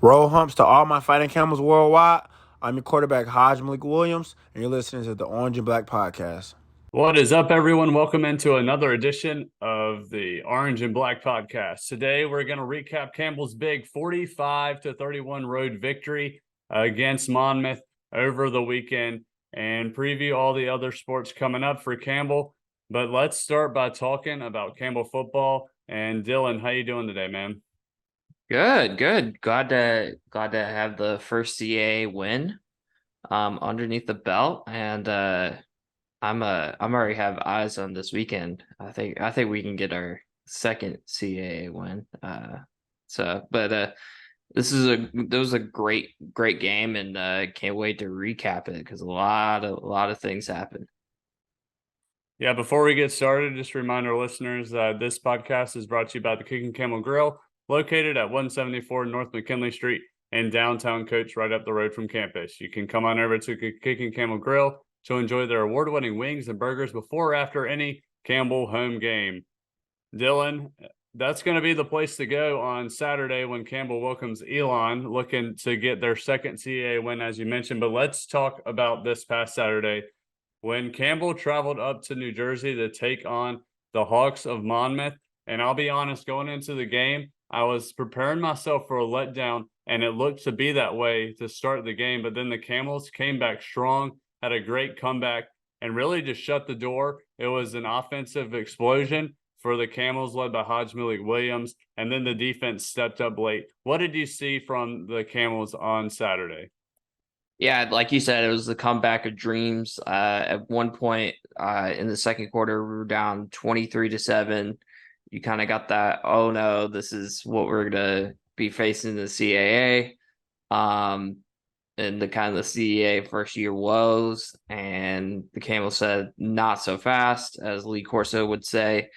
Roll humps to all my fighting camels worldwide. I'm your quarterback, Malik Williams, and you're listening to the Orange and Black Podcast. What is up, everyone? Welcome into another edition of the Orange and Black Podcast. Today, we're going to recap Campbell's big 45-31 road victory against Monmouth over the weekend and preview all the other sports coming up for Campbell. But let's start by talking about Campbell football. And Dylan, how you doing today, man? Good, good. Glad to have the first CAA win underneath the belt, and I'm already have eyes on this weekend. I think we can get our second CAA win. This was a great game, and can't wait to recap it because a lot of things happened. Yeah, before we get started, just remind our listeners that this podcast is brought to you by the Kicking Camel Grill, located at 174 North McKinley Street in downtown Coach, right up the road from campus. You can come on over to Kicking Camel Grill to enjoy their award-winning wings and burgers before or after any Campbell home game. Dylan, that's going to be the place to go on Saturday when Campbell welcomes Elon, looking to get their second CAA win, as you mentioned. But let's talk about this past Saturday when Campbell traveled up to New Jersey to take on the Hawks of Monmouth. And I'll be honest, going into the game, I was preparing myself for a letdown, and it looked to be that way to start the game. But then the Camels came back strong, had a great comeback, and really just shut the door. It was an offensive explosion for the Camels led by Malik Williams, and then the defense stepped up late. What did you see from the Camels on Saturday? Yeah, like you said, it was the comeback of dreams. At one point in the second quarter, we were down 23-7. You kind of got that, oh no, this is what we're gonna be facing in the CAA. And the kind of the CAA first year woes. And the Camel said, not so fast, as Lee Corso would say,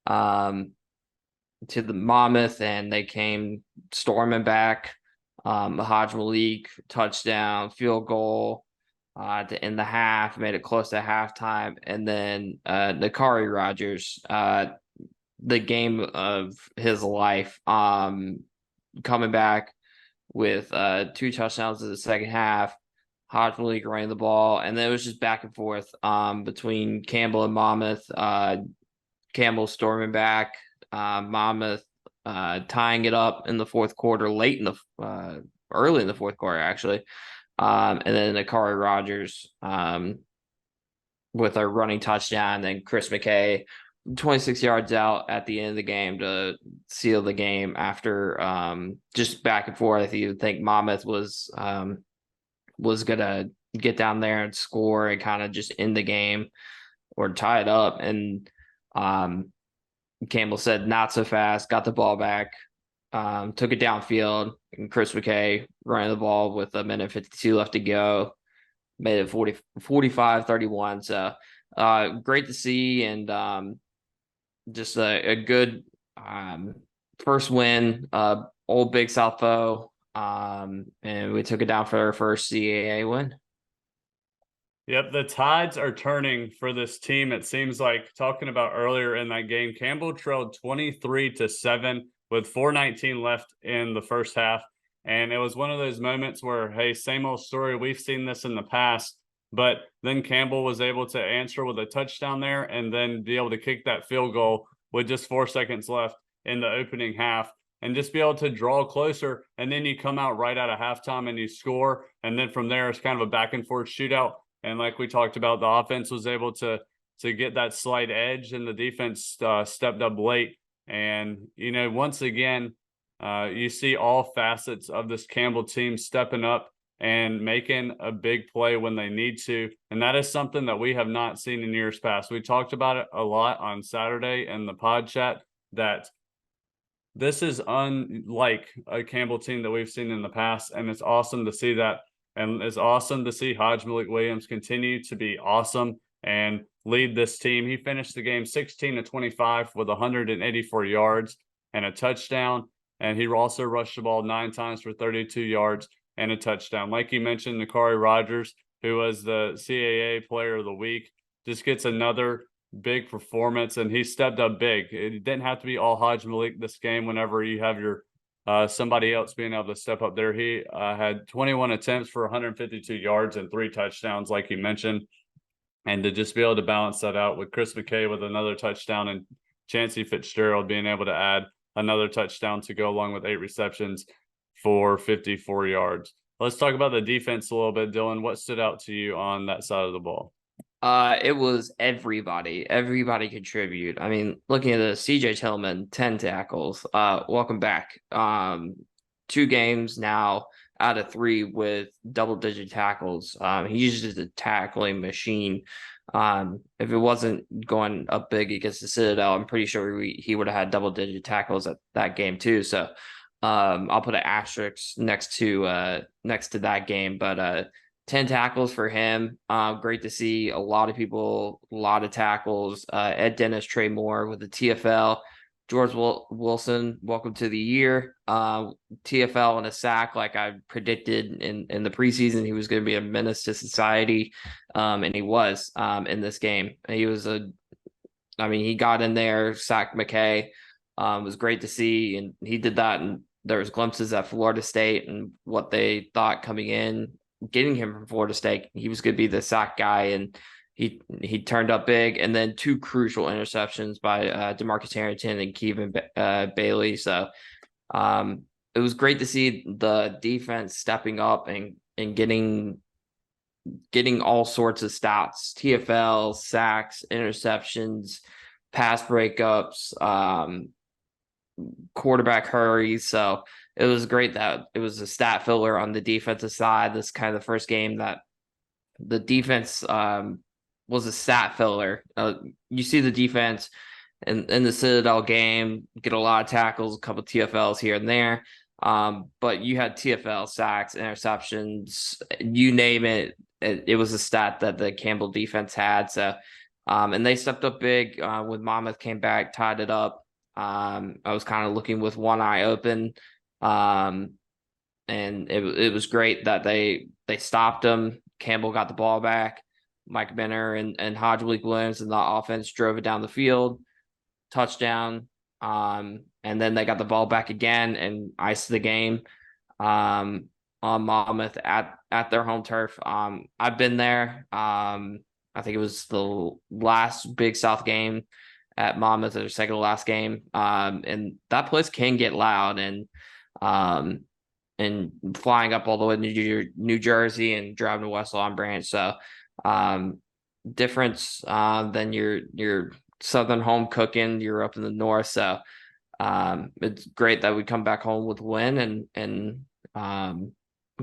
to the Monmouth, and they came storming back. Malik touchdown, field goal to end the half, made it close to halftime, and then Nakari Rogers, the game of his life, coming back with two touchdowns in the second half. Malik ran the ball, and then it was just back and forth between Campbell and Monmouth. Campbell storming back, Monmouth tying it up in the fourth quarter, early in the fourth quarter, actually. And then Nakari Rogers with a running touchdown, then Chris McKay 26 yards out at the end of the game to seal the game after just back and forth. You would think Monmouth was gonna get down there and score and kind of just end the game or tie it up. And Campbell said, not so fast, got the ball back, took it downfield, and Chris McKay ran the ball with a minute 52 left to go, made it 45-31. So great to see, and just a good first win, old Big South foe, and we took it down for our first CAA win. Yep, the tides are turning for this team. It seems like, talking about earlier in that game, Campbell trailed 23-7 with 4:19 left in the first half. And it was one of those moments where, hey, same old story. We've seen this in the past. But then Campbell was able to answer with a touchdown there and then be able to kick that field goal with just 4 seconds left in the opening half and just be able to draw closer. And then you come out right out of halftime and you score. And then from there, it's kind of a back and forth shootout. And like we talked about, the offense was able to get that slight edge, and the defense stepped up late. And, once again, you see all facets of this Campbell team stepping up and making a big play when they need to. And that is something that we have not seen in years past. We talked about it a lot on Saturday in the pod chat, that this is unlike a Campbell team that we've seen in the past. And it's awesome to see that. And it's awesome to see Malik Williams continue to be awesome and lead this team. He finished the game 16-25 with 184 yards and a touchdown. And he also rushed the ball 9 times for 32 yards and a touchdown. Like you mentioned, Nakari Rogers, who was the CAA Player of the Week, just gets another big performance, and he stepped up big. It didn't have to be all Malik this game whenever you have your somebody else being able to step up there. He had 21 attempts for 152 yards and 3 touchdowns, like you mentioned. And to just be able to balance that out with Chris McKay with another touchdown and Chancey Fitzgerald being able to add another touchdown to go along with 8 receptions for 54 yards. Let's talk about the defense a little bit, Dylan. What stood out to you on that side of the ball? It was everybody. Everybody contribute. I mean, looking at the CJ Tillman, 10 tackles. Welcome back. 2 games now out of 3 with double-digit tackles. He's just a tackling machine. If it wasn't going up big against the Citadel, I'm pretty sure he would have had double-digit tackles at that game too. So I'll put an asterisk next to that game, but 10 tackles for him. Great to see a lot of people, a lot of tackles. Ed Dennis, Trey Moore with the TFL. George Wilson, welcome to the year. TFL and a sack, like I predicted in the preseason, he was going to be a menace to society, and he was in this game. He got in there, sacked McKay. It was great to see, and he did that. And there was glimpses at Florida State and what they thought coming in, getting him from Florida State. He was going to be the sack guy, and he turned up big. And then 2 crucial interceptions by DeMarcus Harrington and Kevin Bailey. So it was great to see the defense stepping up and getting all sorts of stats: TFL, sacks, interceptions, pass breakups, quarterback hurries. So it was great that it was a stat filler on the defensive side. This is kind of the first game that the defense was a stat filler. You see the defense in the Citadel game get a lot of tackles, a couple of TFLs here and there. But you had TFL, sacks, interceptions, you name it. It was a stat that the Campbell defense had. So, and they stepped up big when Monmouth came back, tied it up. I was kind of looking with one eye open. And it was great that they stopped him. Campbell got the ball back. Mike Benner and Hodge Williams and the offense drove it down the field, touchdown. And then they got the ball back again and iced the game on Monmouth at their home turf. I've been there. I think it was the last Big South game at Monmouth, or second to last game. And that place can get loud, and flying up all the way to New Jersey and driving to West Long Branch. So difference than your southern home cooking. You're up in the north. So it's great that we come back home with a win, and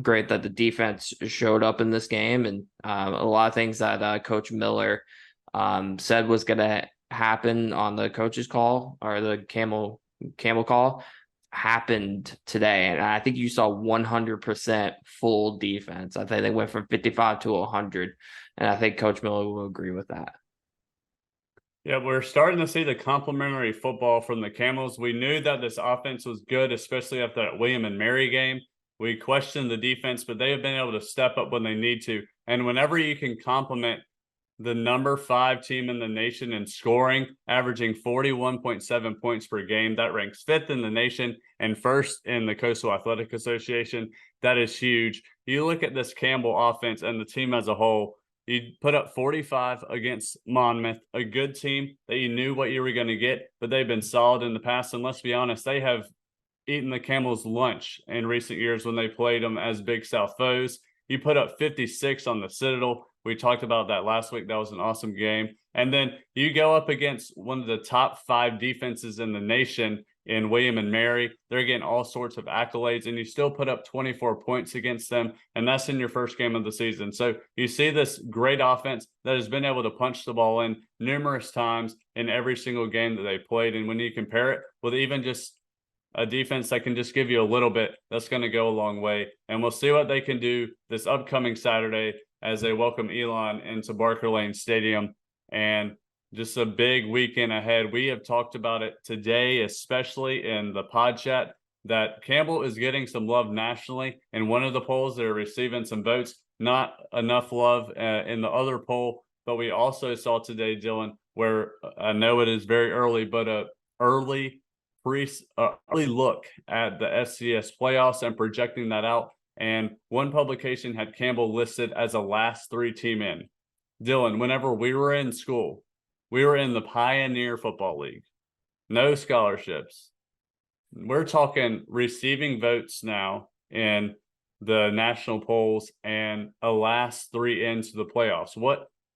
great that the defense showed up in this game. And a lot of things that Coach Miller said was going to happen on the coach's call, or the Camel call, happened today. And I think you saw 100% full defense. I think they went from 55 to 100. And I think Coach Miller will agree with that. Yeah, we're starting to see the complementary football from the Camels. We knew that this offense was good, especially after that William and Mary game. We questioned the defense, but they have been able to step up when they need to. And whenever you can complement the number 5 team in the nation in scoring, averaging 41.7 points per game, that ranks 5th in the nation and 1st in the Coastal Athletic Association. That is huge. You look at this Campbell offense and the team as a whole. You put up 45 against Monmouth, a good team that you knew what you were going to get, but they've been solid in the past. And let's be honest, they have eaten the Camels' lunch in recent years when they played them as Big South foes. You put up 56 on the Citadel. We talked about that last week. That was an awesome game. And then you go up against one of the top 5 defenses in the nation in William and Mary. They're getting all sorts of accolades, and you still put up 24 points against them, and that's in your first game of the season. So you see this great offense that has been able to punch the ball in numerous times in every single game that they played. And when you compare it with even just a defense that can just give you a little bit, that's going to go a long way. And we'll see what they can do this upcoming Saturday as they welcome Elon into Barker Lane Stadium. And just a big weekend ahead. We have talked about it today, especially in the pod chat, that Campbell is getting some love nationally. In one of the polls, they're receiving some votes, not enough love in the other poll. But we also saw today, Dylan, where I know it is very early, but early early look at the FCS playoffs and projecting that out. And one publication had Campbell listed as a last 3-team in. Dylan, whenever we were in school, we were in the Pioneer Football League. No scholarships. We're talking receiving votes now in the national polls and a last 3 into the playoffs.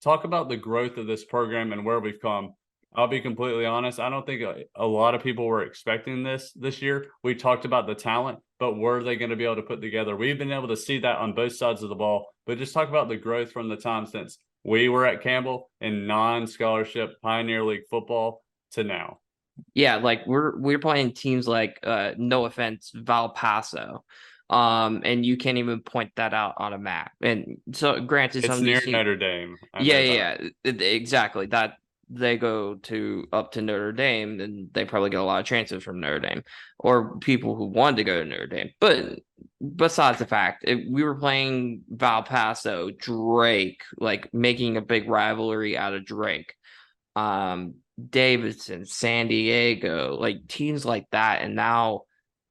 Talk about the growth of this program and where we've come. I'll be completely honest. I don't think a lot of people were expecting this year. We talked about the talent, but were they going to be able to put together? We've been able to see that on both sides of the ball, but just talk about the growth from the time since we were at Campbell in non-scholarship Pioneer League football to now. Yeah, like we're playing teams like no offense, Valpasso. And you can't even point that out on a map. And so granted, It's near Notre Dame. Yeah, exactly. That they go up to Notre Dame, and they probably get a lot of transfers from Notre Dame or people who wanted to go to Notre Dame. But besides the fact, we were playing Valpasso, Drake, like making a big rivalry out of Drake. Davidson, San Diego, like teams like that, and now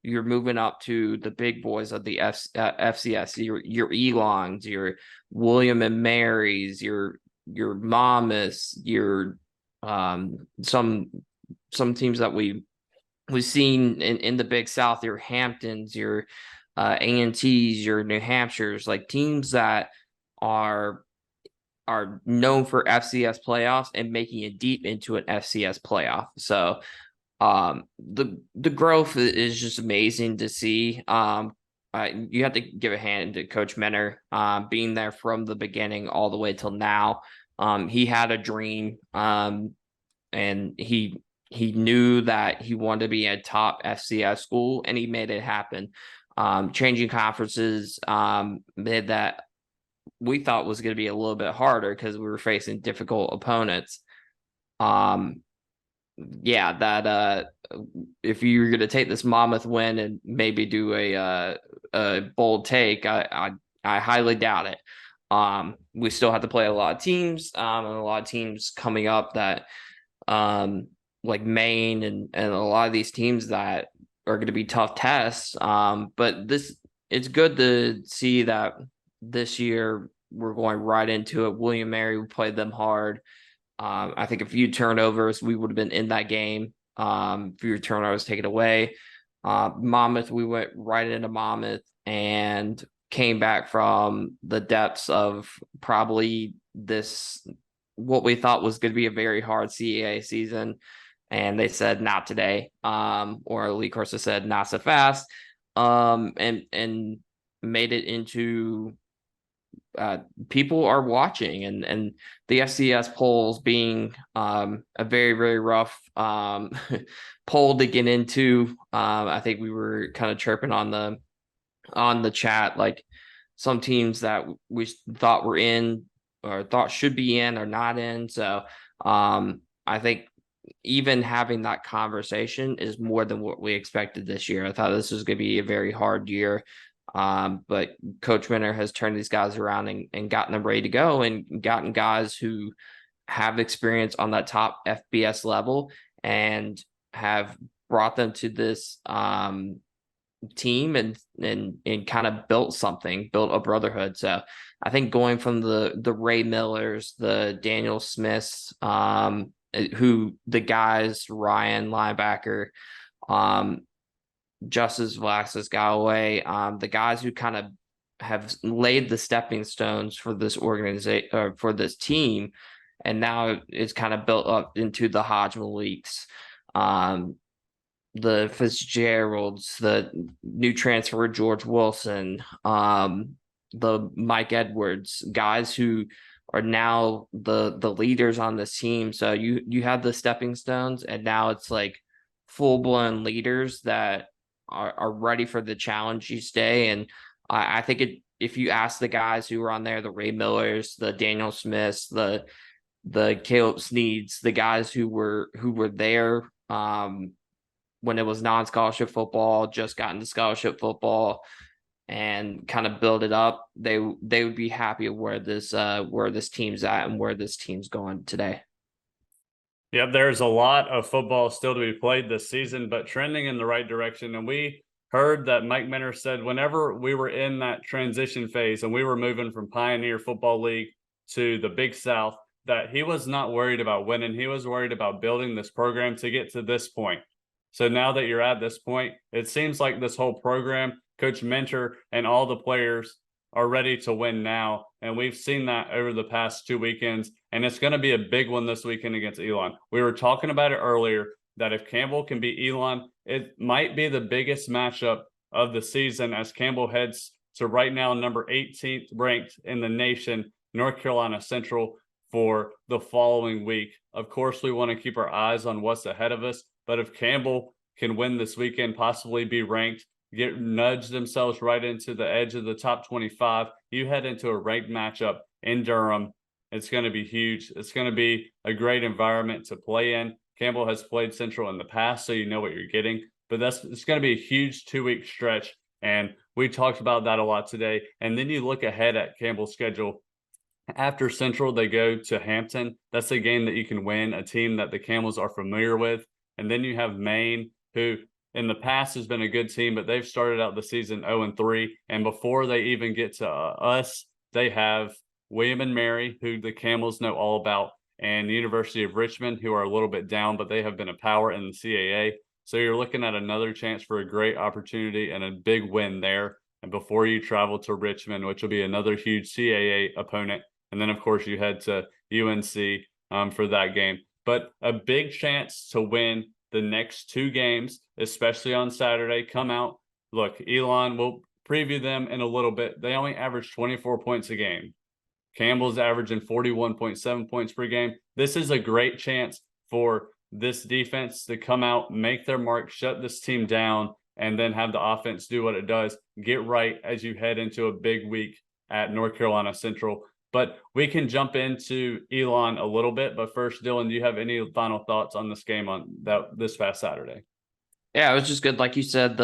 you're moving up to the big boys of the FCS. Your Elons, your William and Marys, your Monmouths, your some teams that we've seen in the Big South. Your Hamptons, your A&Ts, your New Hampshires, like teams that are known for FCS playoffs and making it deep into an FCS playoff. So the growth is just amazing to see. You have to give a hand to Coach Menor, being there from the beginning all the way till now. He had a dream, and he knew that he wanted to be a top FCS school, and he made it happen. Changing conferences made that we thought was going to be a little bit harder because we were facing difficult opponents. If you're going to take this Monmouth win and maybe do a bold take, I highly doubt it. We still have to play a lot of teams, and a lot of teams coming up that like Maine and a lot of these teams that are going to be tough tests. But it's good to see that this year we're going right into it. William Mary, we played them hard. I think a few turnovers, we would have been in that game. Few turnovers taken away. Monmouth, we went right into Monmouth and came back from the depths of probably what we thought was going to be a very hard CAA season. And they said, not today. Or Lee Corsa said, not so fast. And made it into people are watching, and the FCS polls being a very, very rough poll to get into. I think we were kind of chirping on the chat, like some teams that we thought were in or thought should be in are not in. So I think even having that conversation is more than what we expected this year. I thought this was going to be a very hard year. But Coach Menor has turned these guys around and gotten them ready to go, and gotten guys who have experience on that top FBS level and have brought them to this team and kind of built a brotherhood. So I think going from the Ray Millers, the Daniel Smiths, who the guys, Ryan linebacker, Justice Vlaxis Galloway, the guys who kind of have laid the stepping stones for this organization, for this team, and now it's kind of built up into the Hodgman Leaks, the Fitzgeralds, the new transfer George Wilson, the Mike Edwards, guys who are now the leaders on this team. So you have the stepping stones, and now it's like full-blown leaders that are ready for the challenge each day. And I think if you ask the guys who were on there, the Ray Millers, the Daniel Smiths, the Caleb Sneeds, the guys who were there when it was non-scholarship football, just got into scholarship football, and kind of build it up, they would be happy where this team's at and where this team's going today. Yep, there's a lot of football still to be played this season, but trending in the right direction. And we heard that Mike Minter said whenever we were in that transition phase and we were moving from Pioneer Football League to the Big South, that he was not worried about winning. He was worried about building this program to get to this point. So now that you're at this point, it seems like this whole program, Coach Minter, and all the players are ready to win now. And we've seen that over the past 2 weekends. And it's going to be a big one this weekend against Elon. We were talking about it earlier that if Campbell can beat Elon, it might be the biggest matchup of the season as Campbell heads to right now number 18th ranked in the nation, North Carolina Central, for the following week. Of course, we want to keep our eyes on what's ahead of us. But if Campbell can win this weekend, possibly be ranked, nudge themselves right into the edge of the top 25, you head into a ranked matchup in Durham. It's going to be huge. It's going to be a great environment to play in. Campbell has played Central in the past, so you know what you're getting. But it's going to be a huge 2-week stretch, and we talked about that a lot today. And then you look ahead at Campbell's schedule. After Central, they go to Hampton. That's a game that you can win, a team that the Camels are familiar with. And then you have Maine, who in the past has been a good team, but they've started out the season 0-3. And before they even get to us, they have William and Mary, who the Camels know all about, and the University of Richmond, who are a little bit down, but they have been a power in the CAA. So you're looking at another chance for a great opportunity and a big win there. And before you travel to Richmond, which will be another huge CAA opponent. And then, of course, you head to UNC for that game. But a big chance to win the next 2 games, especially on Saturday. Come out. Look, Elon, we'll preview them in a little bit. They only average 24 points a game. Campbell's averaging 41.7 points per game. This is a great chance for this defense to come out, make their mark, shut this team down, and then have the offense do what it does. Get right as you head into a big week at North Carolina Central. But we can jump into Elon a little bit. But first, Dylan, do you have any final thoughts on this game on this past Saturday? Yeah, it was just good. Like you said,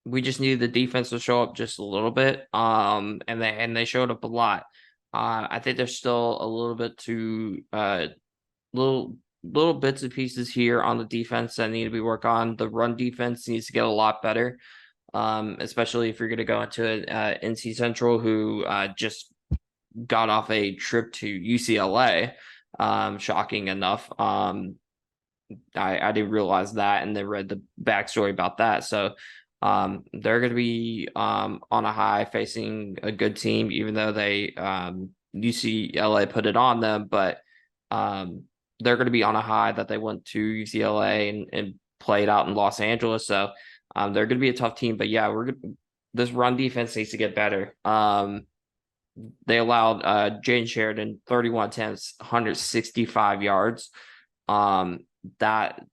we just needed the defense to show up just a little bit. And they showed up a lot. I think there's still a little bit little bits and pieces here on the defense that need to be worked on. The run defense needs to get a lot better. Especially if you're going to go into NC Central, who just got off a trip to UCLA. Shocking enough. I didn't realize that, and then read the backstory about that. So they're going to be on a high, facing a good team, even though they UCLA put it on them. But they're going to be on a high that they went to UCLA and played out in Los Angeles. So they're going to be a tough team. But yeah, this run defense needs to get better. They allowed Jaden Sheridan 31 attempts, 165 yards. That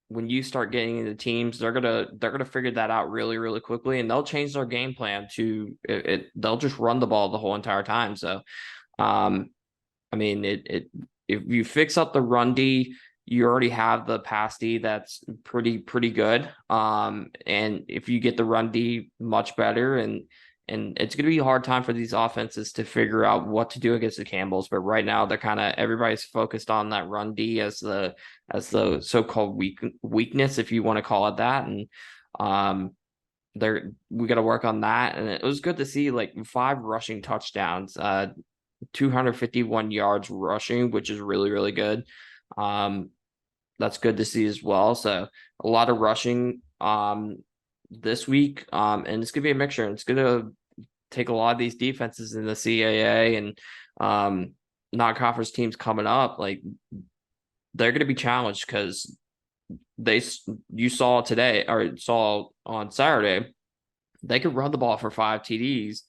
when you start getting into teams, they're gonna figure that out really, really quickly, and they'll change their game plan to it. They'll just run the ball the whole entire time. So, I mean, if you fix up the run D, you already have the pass D that's pretty good. And if you get the run D much better, and it's going to be a hard time for these offenses to figure out what to do against the Campbells. But right now, everybody's focused on that run D as the so-called weakness, if you want to call it that. And we got to work on that. And it was good to see like 5 rushing touchdowns, 251 yards rushing, which is really, really good. That's good to see as well. So a lot of rushing this week, and it's gonna be a mixture. It's gonna take a lot of these defenses in the CAA and non-conference teams coming up. Like, they're gonna be challenged because you saw today, or saw on Saturday, they could run the ball for 5 TDs,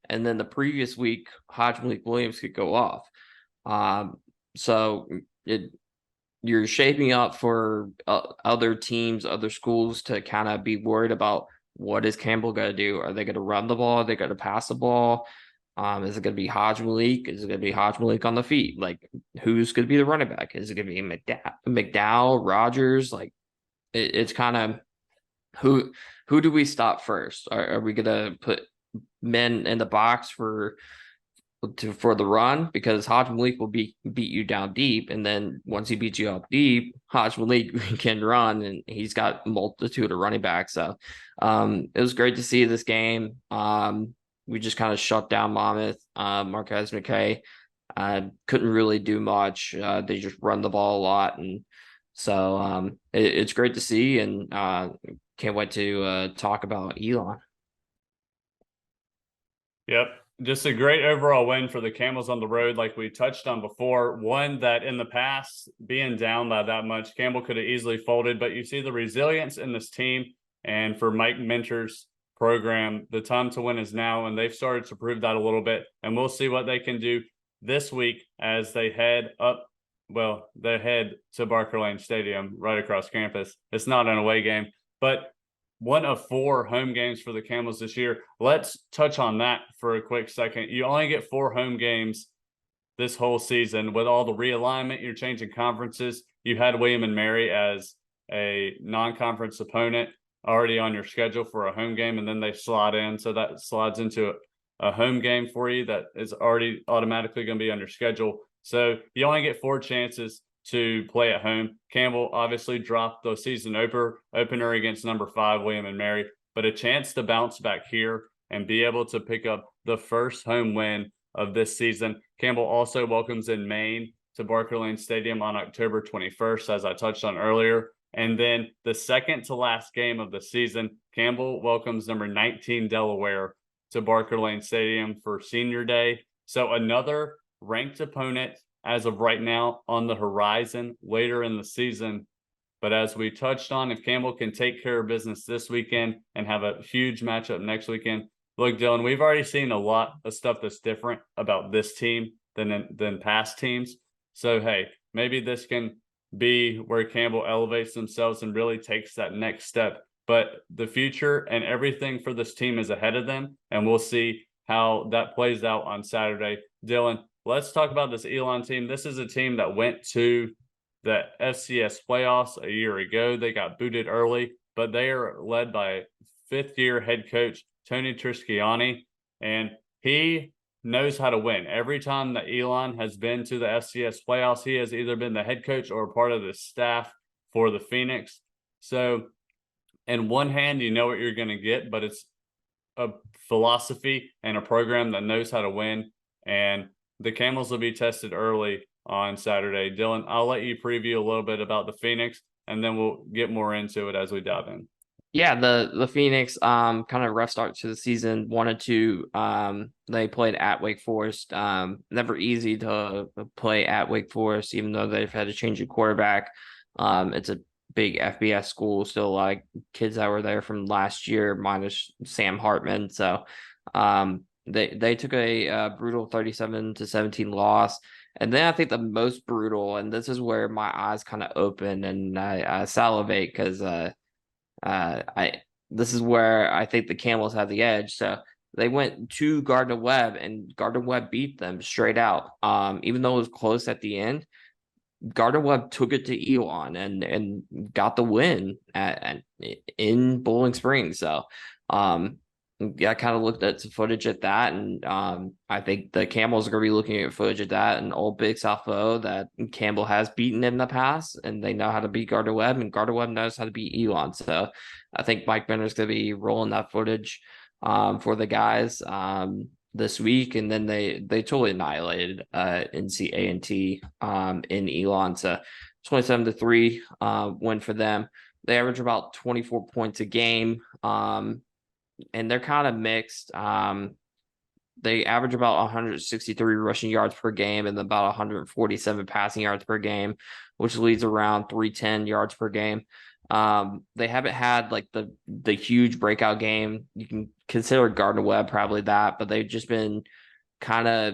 and then the previous week Hodge Williams could go off. So you're shaping up for other teams, other schools to kind of be worried about what is Campbell going to do. Are they going to run the ball? Are they going to pass the ball? Is it going to be Hodge Malik? Is it going to be Hodge Malik on the feet? Like, who's going to be the running back? Is it going to be McDowell, Rogers? Like, it's kind of who do we stop first? Are we going to put men in the box for for the run, because Hajj Malik will beat you down deep, and then once he beats you up deep, Hajj Malik can run, and he's got a multitude of running backs. So it was great to see this game. We just kind of shut down Monmouth. Marquez McKay couldn't really do much. They just run the ball a lot, and so it's great to see, and can't wait to talk about Elon. Yep. Just a great overall win for the Camels on the road, like we touched on before. One that in the past, being down by that much, Campbell could have easily folded, but you see the resilience in this team. And for Mike Minter's program, the time to win is now, and they've started to prove that a little bit. And we'll see what they can do this week as they head up. Well, they head to Barker Lane Stadium right across campus. It's not an away game, but one of 4 home games for the Camels this year. Let's touch on that for a quick second. You only get 4 home games this whole season with all the realignment. You're changing conferences. You had William and Mary as a non-conference opponent already on your schedule for a home game, and then they slot in. So that slides into a home game for you that is already automatically going to be on your schedule. So you only get 4 chances to play at home. Campbell obviously dropped the season opener against number 5, William and Mary, but a chance to bounce back here and be able to pick up the first home win of this season. Campbell also welcomes in Maine to Barker Lane Stadium on October 21st, as I touched on earlier. And then the second to last game of the season, Campbell welcomes number 19 Delaware to Barker Lane Stadium for Senior Day. So another ranked opponent as of right now on the horizon later in the season. But as we touched on, if Campbell can take care of business this weekend and have a huge matchup next weekend, look, Dylan, we've already seen a lot of stuff that's different about this team than past teams. So, hey, maybe this can be where Campbell elevates themselves and really takes that next step. But the future and everything for this team is ahead of them, and we'll see how that plays out on Saturday. Dylan, let's talk about this Elon team. This is a team that went to the FCS playoffs a year ago. They got booted early, but they are led by 5th-year head coach Tony Trisciani, and he knows how to win. Every time that Elon has been to the FCS playoffs, he has either been the head coach or part of the staff for the Phoenix. So in one hand, you know what you're going to get, but it's a philosophy and a program that knows how to win. And the Camels will be tested early on Saturday. Dylan, I'll let you preview a little bit about the Phoenix, and then we'll get more into it as we dive in. Yeah, the Phoenix kind of rough start to the season. 1-2. They played at Wake Forest. Never easy to play at Wake Forest, even though they've had to change a quarterback. It's a big FBS school, still a lot of kids that were there from last year, minus Sam Hartman. So they took a brutal 37-17 loss. And then I think the most brutal, and this is where my eyes kind of open and I salivate, because this is where I think the Camels had the edge. So they went to Gardner Webb, and Gardner Webb beat them straight out. Even though it was close at the end, Gardner Webb took it to Elon and got the win in Bowling Springs. So I kind of looked at some footage at that, and I think the Camels are going to be looking at footage of that and old Big South O that Campbell has beaten in the past, and they know how to beat Gardner Webb, and Gardner Webb knows how to beat Elon. So I think Mike Benner's going to be rolling that footage for the guys this week, and then they totally annihilated NC A&T in Elon. So 27-3 win for them. They average about 24 points a game. And they're kind of mixed. They average about 163 rushing yards per game and about 147 passing yards per game, which leads around 310 yards per game. They haven't had like the huge breakout game. You can consider Gardner Webb probably that, but they've just been kind of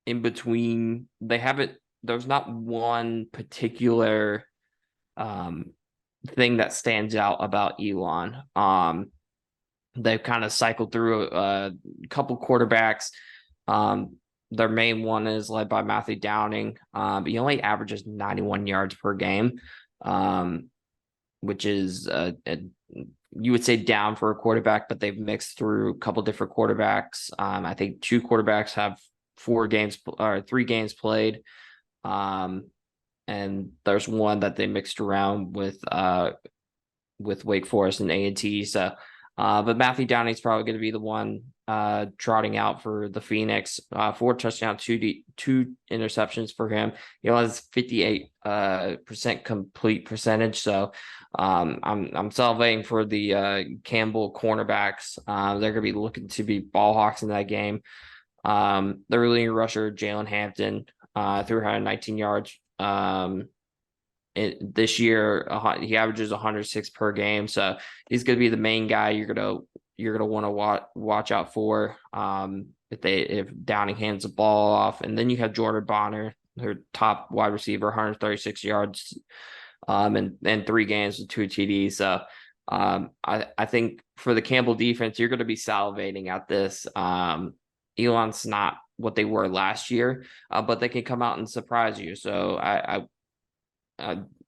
in between. There's not one particular thing that stands out about Elon. They've kind of cycled through a couple quarterbacks. Their main one is led by Matthew Downing. He only averages 91 yards per game, which is you would say down for a quarterback, but they've mixed through a couple different quarterbacks. I think 2 quarterbacks have 3 games played. And there's one that they mixed around with Wake Forest and A&T. So, but Matthew Downing's probably going to be the one trotting out for the Phoenix. 4 touchdowns, 2 interceptions for him. He has 58% complete percentage. So, I'm salivating for the Campbell cornerbacks. They're going to be looking to be ball hawks in that game. The leading rusher Jalen Hampton threw 119 yards. This year he averages 106 per game, so he's going to be the main guy you're gonna want to watch out for if Downing hands the ball off. And then you have Jordan Bonner, their top wide receiver, 136 yards in 3 games with 2 TDs. So I think for the Campbell defense, you're going to be salivating at this. Elon's not what they were last year, but they can come out and surprise you. So I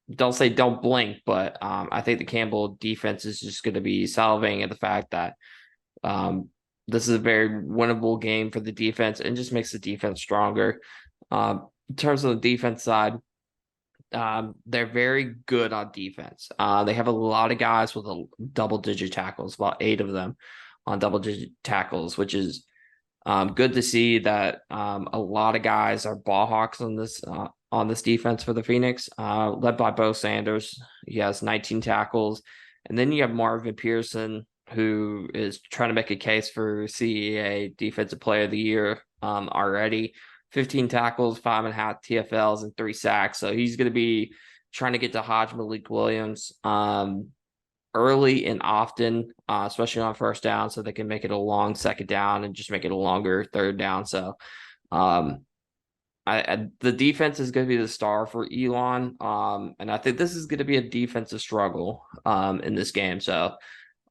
don't say don't blink, but I think the Campbell defense is just going to be salivating at the fact that this is a very winnable game for the defense and just makes the defense stronger. In terms of the defense side, they're very good on defense. They have a lot of guys with double-digit tackles, about 8 of them on double-digit tackles, which is good to see that a lot of guys are ball hawks on this defense for the Phoenix, led by Bo Sanders. He has 19 tackles. And then you have Marvin Pearson, who is trying to make a case for CEA Defensive Player of the Year already. 15 tackles, 5.5 TFLs, and 3 sacks. So he's going to be trying to get to Hodge Malik Williams early and often, especially on first down, so they can make it a long second down and just make it a longer third down. So the defense is going to be the star for Elon, and I think this is going to be a defensive struggle in this game. So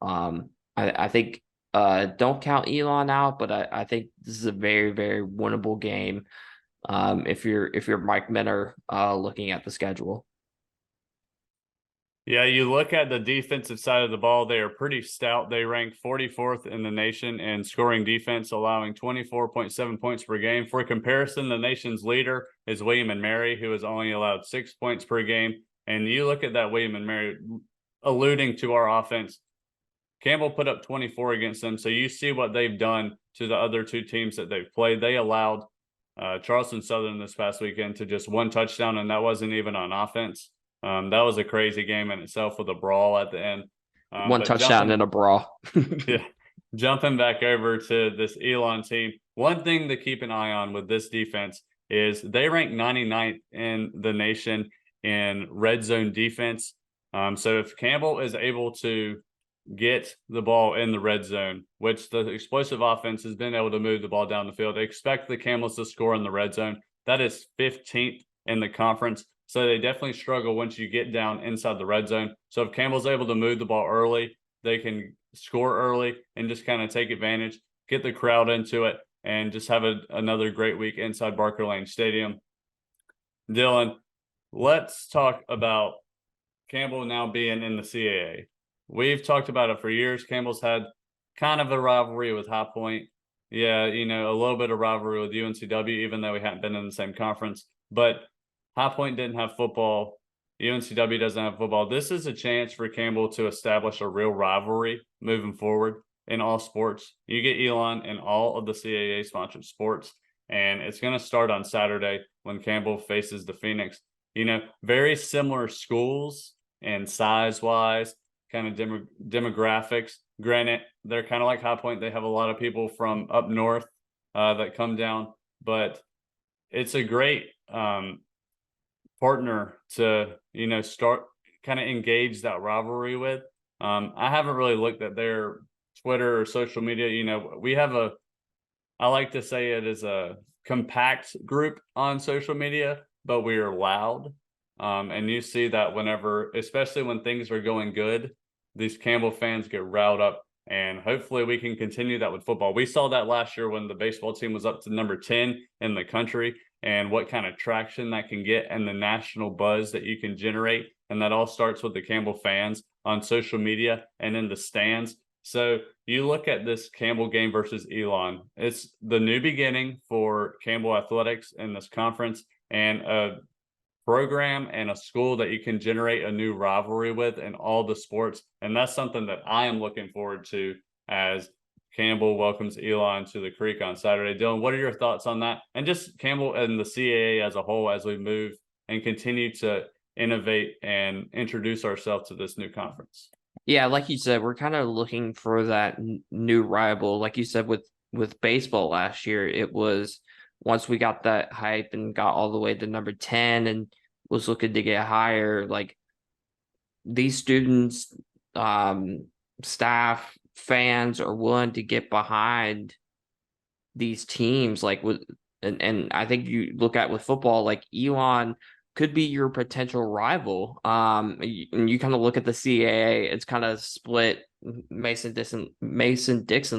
I think don't count Elon out, but I think this is a very, very winnable game if you're Mike Minner looking at the schedule. Yeah, you look at the defensive side of the ball, they are pretty stout. They rank 44th in the nation in scoring defense, allowing 24.7 points per game. For comparison, the nation's leader is William and Mary, who has only allowed 6 points per game. And you look at that William and Mary, alluding to our offense, Campbell put up 24 against them. So you see what they've done to the other 2 teams that they've played. They allowed Charleston Southern this past weekend to just 1 touchdown, and that wasn't even on offense. That was a crazy game in itself with a brawl at the end. 1 touchdown and a brawl. Yeah. Jumping back over to this Elon team, one thing to keep an eye on with this defense is they rank 99th in the nation in red zone defense. So if Campbell is able to get the ball in the red zone, which the explosive offense has been able to move the ball down the field, expect the Camels to score in the red zone. That is 15th in the conference. So they definitely struggle once you get down inside the red zone. So if Campbell's able to move the ball early, they can score early and just kind of take advantage, get the crowd into it, and just have another great week inside Barker Lane Stadium. Dylan, let's talk about Campbell now being in the CAA. We've talked about it for years. Campbell's had kind of a rivalry with High Point. Yeah, a little bit of rivalry with UNCW, even though we hadn't been in the same conference. But High Point didn't have football. UNCW doesn't have football. This is a chance for Campbell to establish a real rivalry moving forward in all sports. You get Elon in all of the CAA-sponsored sports, and it's going to start on Saturday when Campbell faces the Phoenix. Very similar schools and size-wise, kind of demographics. Granted, they're kind of like High Point. They have a lot of people from up north that come down, but it's a great partner to start kind of engage that rivalry with. I haven't really looked at their Twitter or social media. We have I like to say it is a compact group on social media, but we are loud. And you see that whenever, especially when things are going good, these Campbell fans get riled up, and hopefully we can continue that with football. We saw that last year when the baseball team was up to number 10 in the country, and what kind of traction that can get and the national buzz that you can generate. And that all starts with the Campbell fans on social media and in the stands. So you look at this Campbell game versus Elon. It's the new beginning for Campbell athletics in this conference, and a program and a school that you can generate a new rivalry with in all the sports. And that's something that I am looking forward to as Campbell welcomes Elon to the Creek on Saturday. Dylan, what are your thoughts on that? And just Campbell and the CAA as a whole as we move and continue to innovate and introduce ourselves to this new conference. Yeah, like you said, we're kind of looking for that new rival. Like you said, with baseball last year, it was once we got that hype and got all the way to number 10 and was looking to get higher, like these students, staff, fans are willing to get behind these teams like with and I think you look at with football, like Elon could be your potential rival. And you kind of look at the CAA, it's kind of split Mason-Dixon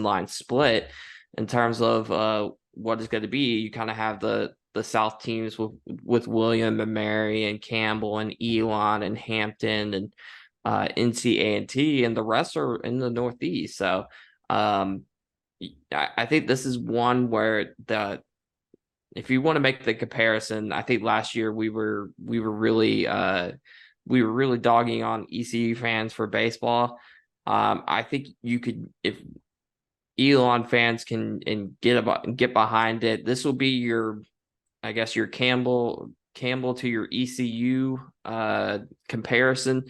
line split in terms of what it's going to be. You kind of have the South teams with William and Mary and Campbell and Elon and Hampton and NC-A&T, and the rest are in the Northeast. So I think this is one where if you want to make the comparison, I think last year we were really dogging on ECU fans for baseball. I think you could, if Elon fans can get behind it, this will be your, I guess, your Campbell to your ECU comparison.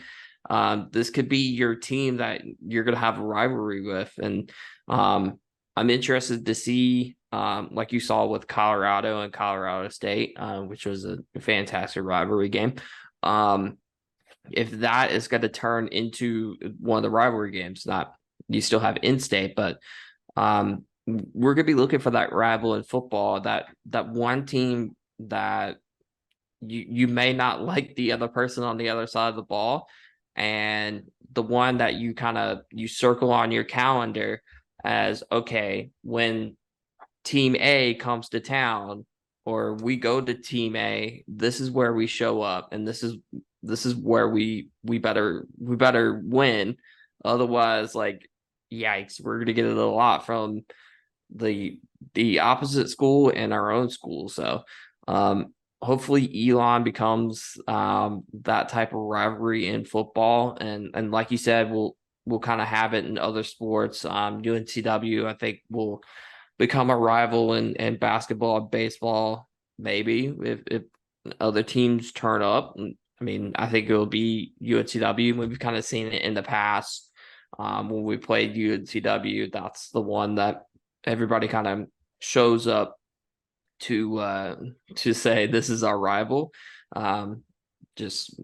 This could be your team that you're going to have a rivalry with, and I'm interested to see, like you saw with Colorado and Colorado State, which was a fantastic rivalry game. If that is going to turn into one of the rivalry games, not you still have in-state, but we're going to be looking for that rival in football, that one team that you may not like the other person on the other side of the ball, and the one that you circle on your calendar as, okay, when team A comes to town or we go to team A, this is where we show up, and this is where we better win. Otherwise, like, yikes, we're gonna get it a lot from the opposite school and our own school. So hopefully Elon becomes that type of rivalry in football, and like you said, we'll kind of have it in other sports. UNCW, I think, will become a rival in basketball and baseball, maybe, if other teams turn up. I mean, I think it will be UNCW. We've kind of seen it in the past. When we played UNCW, that's the one that everybody kind of shows up to say this is our rival. Just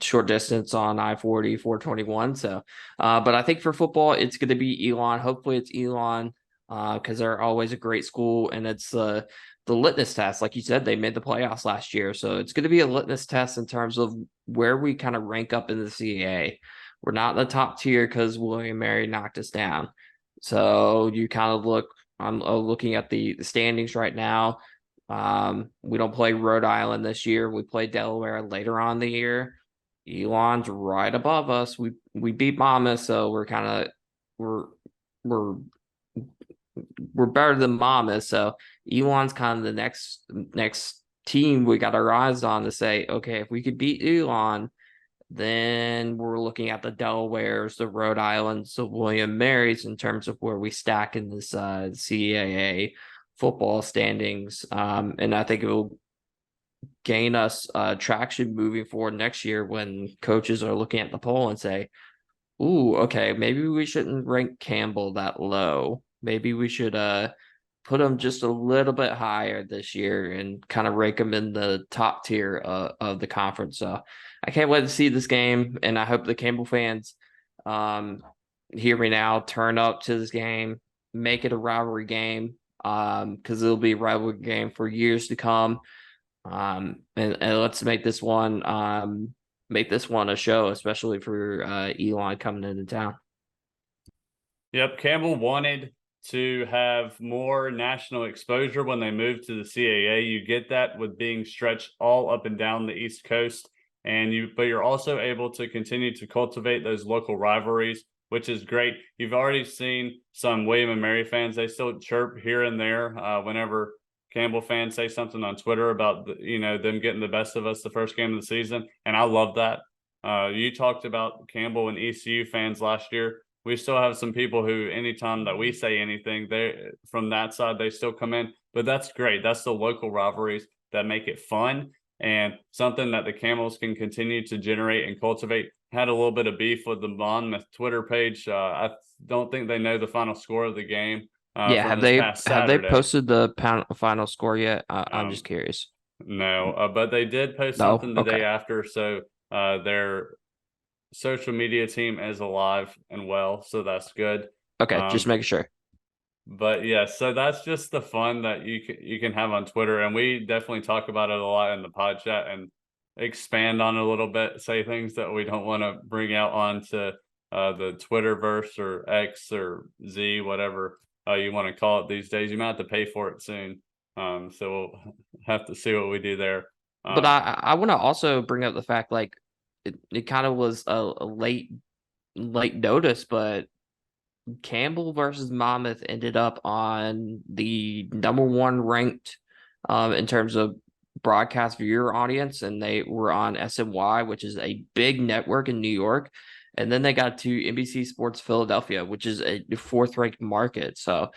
short distance on I-40, 421. So, but I think for football, it's going to be Elon. Hopefully it's Elon, because they're always a great school, and it's the litmus test. Like you said, they made the playoffs last year, so it's going to be a litmus test in terms of where we kind of rank up in the CAA. We're not in the top tier because William Mary knocked us down. So you kind of look. I'm looking at the standings right now. We don't play Rhode Island this year. We play Delaware later on in the year. Elon's right above us. We beat Monmouth, so we're better than Monmouth. So Elon's kind of the next team we got our eyes on to say, okay, if we could beat Elon, then we're looking at the Delawares, the Rhode Islands, the William Marys in terms of where we stack in this CAA football standings. And I think it will gain us traction moving forward next year when coaches are looking at the poll and say, ooh, okay, maybe we shouldn't rank Campbell that low. Maybe we should put him just a little bit higher this year and kind of rank him in the top tier of the conference. So I can't wait to see this game, and I hope the Campbell fans hear me now, turn up to this game, make it a rivalry game, because it'll be a rivalry game for years to come. And let's make this one a show, especially for Elon coming into town. Yep, Campbell wanted to have more national exposure when they moved to the CAA. You get that with being stretched all up and down the East Coast, but you're also able to continue to cultivate those local rivalries which is great. You've already seen some William and Mary fans. They still chirp here and there whenever Campbell fans say something on Twitter about them getting the best of us the first game of the season, and I love that. You talked about Campbell and ECU fans last year. We still have some people who, anytime that we say anything, they from that side they still come in. But that's great. That's the local rivalries that make it fun and something that the Camels can continue to generate and cultivate. Had a little bit of beef with the Monmouth Twitter page. I don't think they know the final score of the game. Yeah, From have this they past have they Saturday. posted the final score yet? I'm just curious. No, but they did post No? something the Okay. day after. So their social media team is alive and well, so that's good. Okay, just making sure. But yeah, so that's just the fun that you can have on Twitter, and we definitely talk about it a lot in the pod chat and expand on it a little bit, say things that we don't want to bring out onto the Twitterverse or X or Z, whatever you want to call it these days. You might have to pay for it soon, so we'll have to see what we do there. But I want to also bring up the fact, like, it kind of was a late notice, but Campbell versus Monmouth ended up on the number one ranked in terms of broadcast viewer audience, and they were on SNY, which is a big network in New York. And then they got to NBC Sports Philadelphia, which is a fourth ranked market. So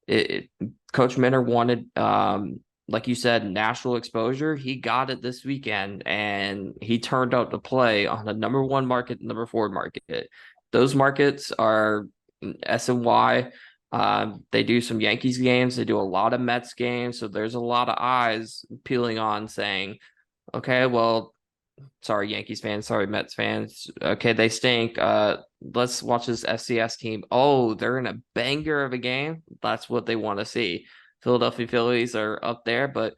Coach Minner wanted, like you said, national exposure. He got it this weekend, and he turned out to play on the number one market, number four market. Those markets are SNY. They do some Yankees games. They do a lot of Mets games. So there's a lot of eyes peeling on saying, okay, well, sorry, Yankees fans. Sorry, Mets fans. Okay, they stink. Let's watch this FCS team. Oh, they're in a banger of a game. That's what they want to see. Philadelphia Phillies are up there, but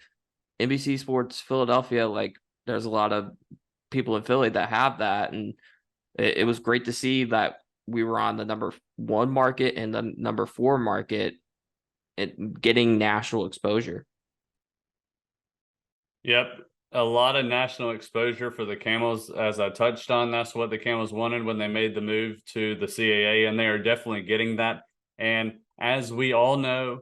NBC Sports Philadelphia, like, there's a lot of people in Philly that have that. And it was great to see that we were on the number one market and the number four market and getting national exposure. Yep. A lot of national exposure for the Camels. As I touched on, that's what the Camels wanted when they made the move to the CAA, and they are definitely getting that. And as we all know,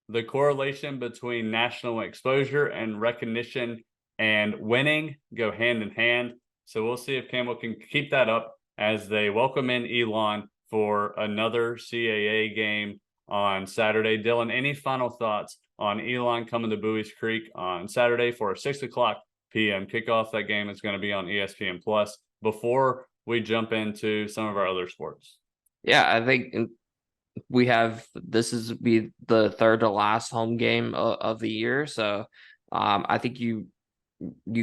the correlation between national exposure and recognition and winning go hand in hand. So we'll see if Campbell can keep that up as they welcome in Elon for another CAA game on Saturday. Dylan, any final thoughts on Elon coming to Bowie's Creek on Saturday for a 6 o'clock p.m. kickoff? That game is going to be on ESPN Plus before we jump into some of our other sports. Yeah, I think this is be the third to last home game of the year. So I think you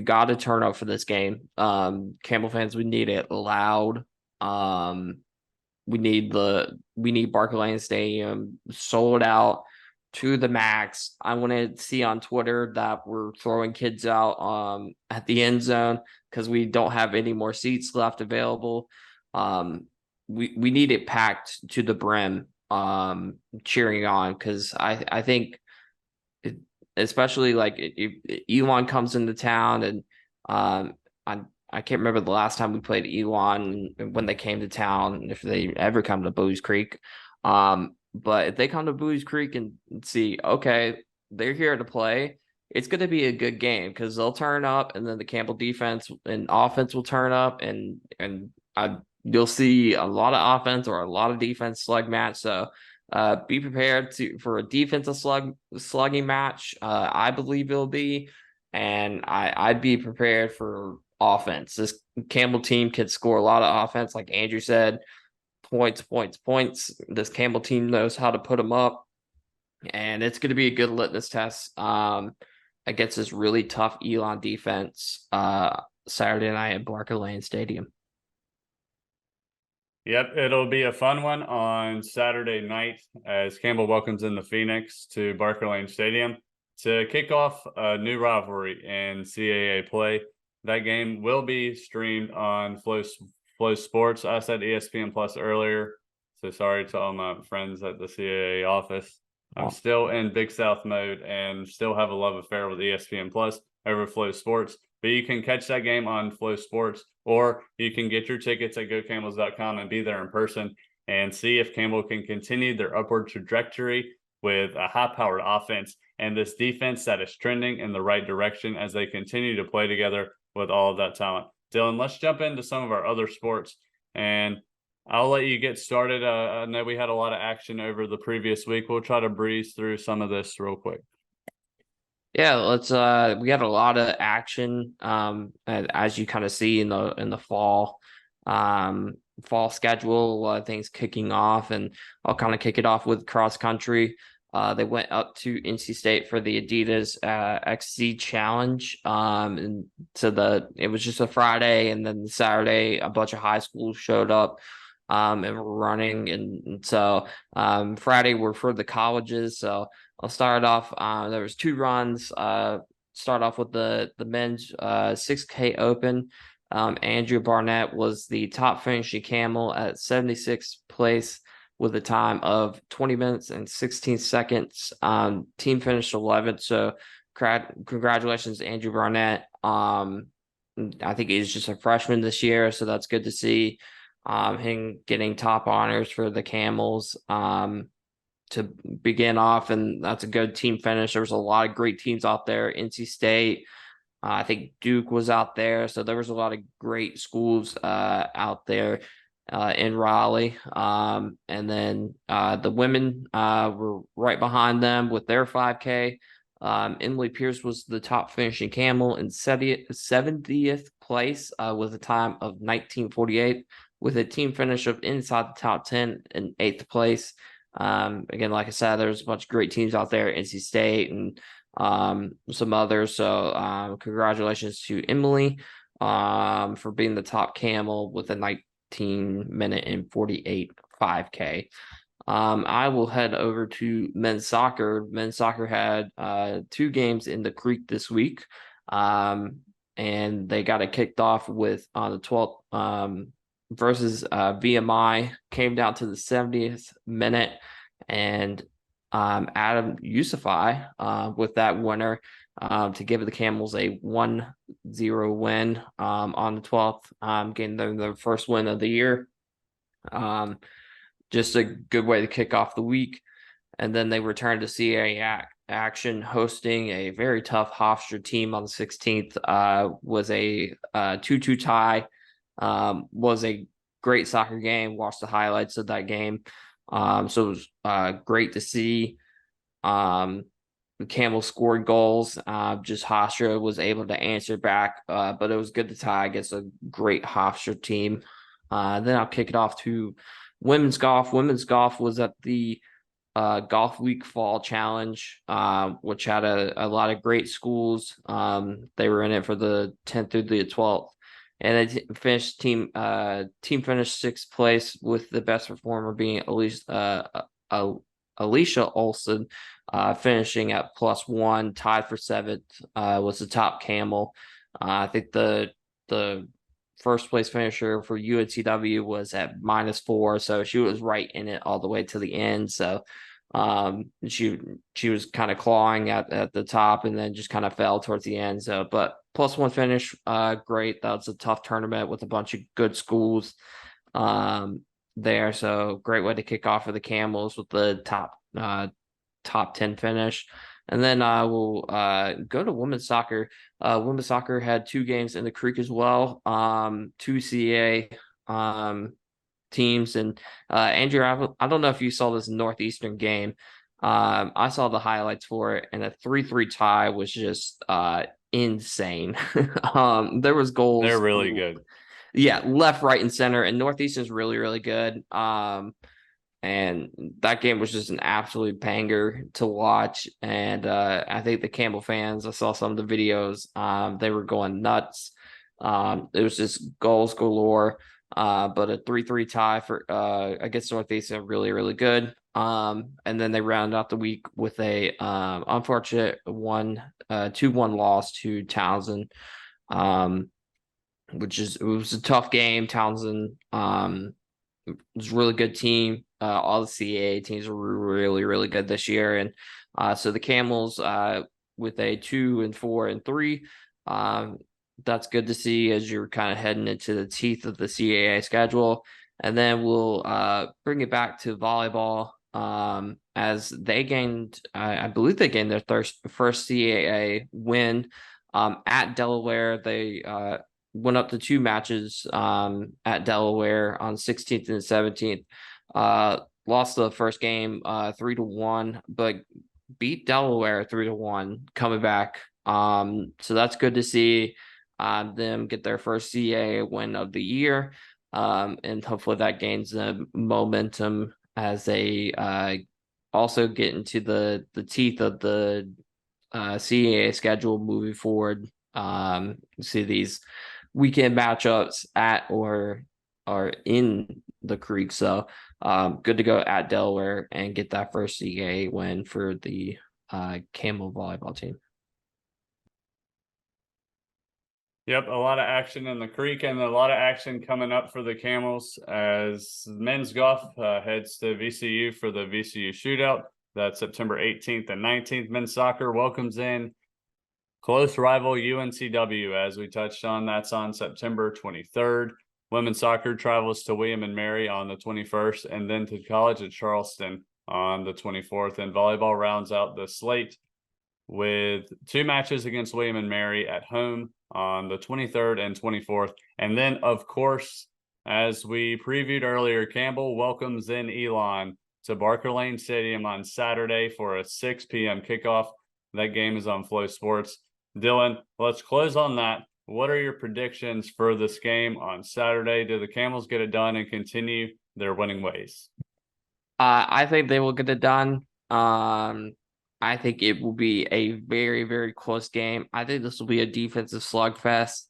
got to turn up for this game. Campbell fans, we need it loud. We need Barclays Lane Stadium sold out to the max. I want to see on Twitter that we're throwing kids out at the end zone because we don't have any more seats left available. We need it packed to the brim, cheering on, because I think especially like if Elon comes into town, and I can't remember the last time we played Elon when they came to town, if they ever come to Bowie's Creek. But if they come to Bowie's Creek and see, okay, they're here to play, it's going to be a good game because they'll turn up, and then the Campbell defense and offense will turn up, and you'll see a lot of offense or a lot of defense slug match. So be prepared for a defensive slugging match. I believe it'll be, and I'd be prepared for offense. This Campbell team can score a lot of offense, like Andrew said. Points. This Campbell team knows how to put them up, and it's going to be a good litmus test against this really tough Elon defense Saturday night at Barclays Lane Stadium. Yep, it'll be a fun one on Saturday night as Campbell welcomes in the Phoenix to Barclays Lane Stadium to kick off a new rivalry in CAA play. That game will be streamed on Flow Sports. I said ESPN Plus earlier, so sorry to all my friends at the CAA office. I'm still in Big South mode and still have a love affair with ESPN Plus over Flow Sports. But you can catch that game on Flow Sports, or you can get your tickets at gocamels.com and be there in person. and see if Campbell can continue their upward trajectory with a high-powered offense and this defense that is trending in the right direction as they continue to play together with all of that talent. Dylan, let's jump into some of our other sports, and I'll let you get started. I know we had a lot of action over the previous week. We'll try to breeze through some of this real quick. Yeah, let's we had a lot of action as you kind of see in the fall schedule, a lot of things kicking off, and I'll kind of kick it off with cross country. They went up to NC State for the Adidas XC Challenge. And so it was just a Friday, and then Saturday a bunch of high schools showed up and were running, and so Friday were for the colleges. So I'll start off. There was 2 runs. Start off with the men's 6K Open. Andrew Barnett was the top finishing camel at 76th place with a time of 20 minutes and 16 seconds. Team finished 11th. So congratulations, Andrew Barnett. I think he's just a freshman this year, so that's good to see. Him getting top honors for the Camels to begin off, and that's a good team finish. There was a lot of great teams out there. NC State, I think Duke was out there, so there was a lot of great schools out there in Raleigh. And then the women were right behind them with their 5K. Emily Pierce was the top finishing camel in 70th place with a time of 19:48, with a team finish of inside the top 10 in 8th place. Again, like I said, there's a bunch of great teams out there, NC State and some others. So congratulations to Emily for being the top camel with a 19-minute and 48 5K. I will head over to men's soccer. Men's soccer had 2 games in the Creek this week, and they got it kicked off with on the 12th versus VMI. Came down to the 70th minute, and Adam Yusufi with that winner to give the Camels a 1-0 win on the 12th, getting them their first win of the year. Just a good way to kick off the week. And then they returned to CAA action, hosting a very tough Hofstra team on the 16th. Was a 2-2 tie. Was a great soccer game. Watched the highlights of that game. So it was great to see. The Camels scored goals. Just Hofstra was able to answer back, but it was good to tie against a great Hofstra team. Then I'll kick it off to women's golf. Women's golf was at the Golf Week Fall Challenge, which had a lot of great schools. They were in it for the 10th through the 12th. And they finished team finished 6th place, with the best performer being Alicia Olson, finishing at +1, tied for 7th, was the top camel. I think the first place finisher for UNCW was at -4, so she was right in it all the way to the end. So she was kind of clawing at the top, and then just kind of fell towards the end. So, but +1 finish, great. That was a tough tournament with a bunch of good schools there. So great way to kick off for the Camels with the top 10 finish. And then we'll go to women's soccer. Women's soccer had 2 games in the Creek as well. 2 CA teams. And Andrew, I don't know if you saw this Northeastern game. I saw the highlights for it, and a 3-3 tie was just insane. There was goals. They're really good. Yeah, left, right, and center. And Northeastern's really, really good. And that game was just an absolute banger to watch. And I think the Campbell fans, I saw some of the videos, they were going nuts. It was just goals galore. But a 3-3 tie for against Northeastern, really, really good. And then they round out the week with a unfortunate 2-1 loss to Townsend. It was a tough game. Townsend was a really good team. All the CAA teams were really, really good this year. And so the Camels with a 2-4-3, that's good to see as you're kind of heading into the teeth of the CAA schedule. And then we'll bring it back to volleyball as they gained, I believe they gained their first CAA win at Delaware. They went up to 2 matches at Delaware on 16th and 17th. Lost the first game 3-1, but beat Delaware 3-1 coming back. So that's good to see them get their first CAA win of the year. And hopefully that gains the momentum as they also get into the teeth of the CAA schedule moving forward. See these weekend matchups at or in the Creek. So good to go at Delaware and get that first CAA win for the Campbell volleyball team. Yep, a lot of action in the Creek and a lot of action coming up for the Camels as men's golf heads to VCU for the VCU shootout. That's September 18th and 19th. Men's soccer welcomes in close rival UNCW, as we touched on. That's on September 23rd. Women's soccer travels to William and Mary on the 21st, and then to College of Charleston on the 24th. And volleyball rounds out the slate with 2 matches against William and Mary at home on the 23rd and 24th. And then, of course, as we previewed earlier, Campbell welcomes in Elon to Barker Lane Stadium on Saturday for a 6 p.m. kickoff. That game is on Flow Sports. Dylan, let's close on that. What are your predictions for this game on Saturday? Do the Camels get it done and continue their winning ways? I think they will get it done. I think it will be a very, very close game. I think this will be a defensive slugfest.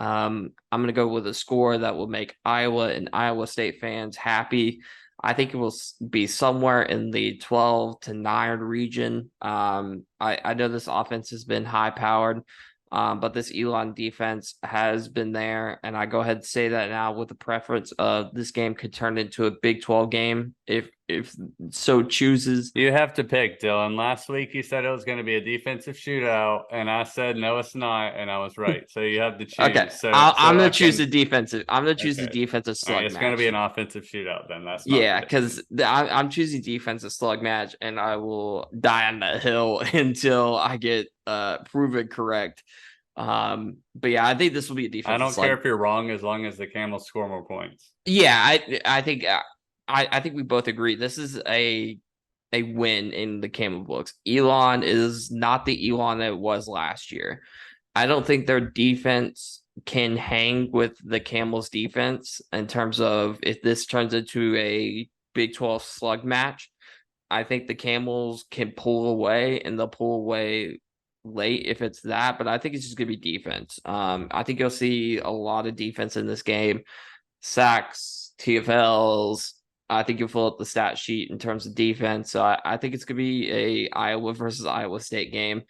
I'm going to go with a score that will make Iowa and Iowa State fans happy. I think it will be somewhere in the 12-9 region. I know this offense has been high-powered, but this Elon defense has been there, and I go ahead and say that now with the preference of this game could turn into a Big 12 game if so chooses. You have to pick, Dylan. Last week you said it was going to be a defensive shootout, and I said no, it's not, and I was right. So you have to choose. Okay, I'm going to choose the defensive. I'm going to choose the defensive slug match. It's going to be an offensive shootout then. That's because I'm choosing defensive slug match, and I will die on that hill until I get proven correct. But yeah, I think this will be a defensive. I don't care if you're wrong as long as the Camels score more points. Yeah, I think I think we both agree this is a win in the Camel books. Elon is not the Elon that it was last year. I don't think their defense can hang with the Camels defense in terms of if this turns into a Big 12 slug match. I think the Camels can pull away, and they'll pull away late if it's that, but I think it's just gonna be defense. I think you'll see a lot of defense in this game. Sacks, TFLs. I think you'll fill up the stat sheet in terms of defense. So I think it's gonna be a Iowa versus Iowa State game.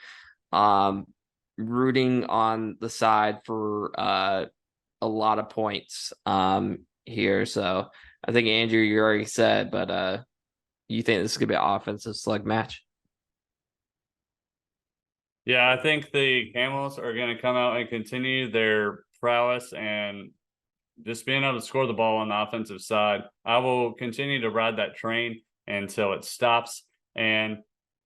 Rooting on the side for a lot of points here. So I think Andrew, you already said, but you think this is gonna be an offensive slug match? Yeah, I think the Camels are going to come out and continue their prowess and just being able to score the ball on the offensive side. I will continue to ride that train until it stops. And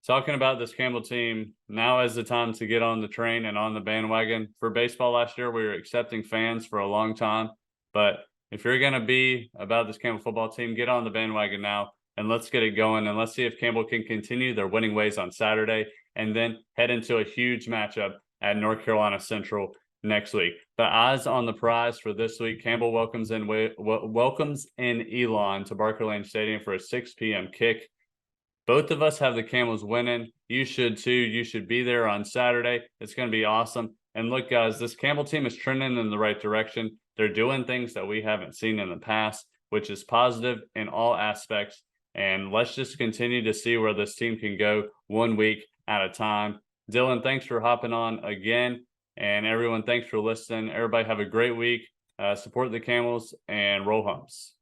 talking about this Campbell team, now is the time to get on the train and on the bandwagon. For baseball last year, we were accepting fans for a long time. But if you're going to be about this Campbell football team, get on the bandwagon now and let's get it going. And let's see if Campbell can continue their winning ways on Saturday and then head into a huge matchup at North Carolina Central next week. But eyes on the prize for this week. Campbell welcomes in Elon to Barker Lane Stadium for a 6 p.m. kick. Both of us have the Camels winning. You should too. You should be there on Saturday. It's going to be awesome. And look, guys, this Campbell team is trending in the right direction. They're doing things that we haven't seen in the past, which is positive in all aspects. And let's just continue to see where this team can go 1 week at a time. Dylan, thanks for hopping on again. And everyone, thanks for listening. Everybody have a great week. Support the Camels and roll humps.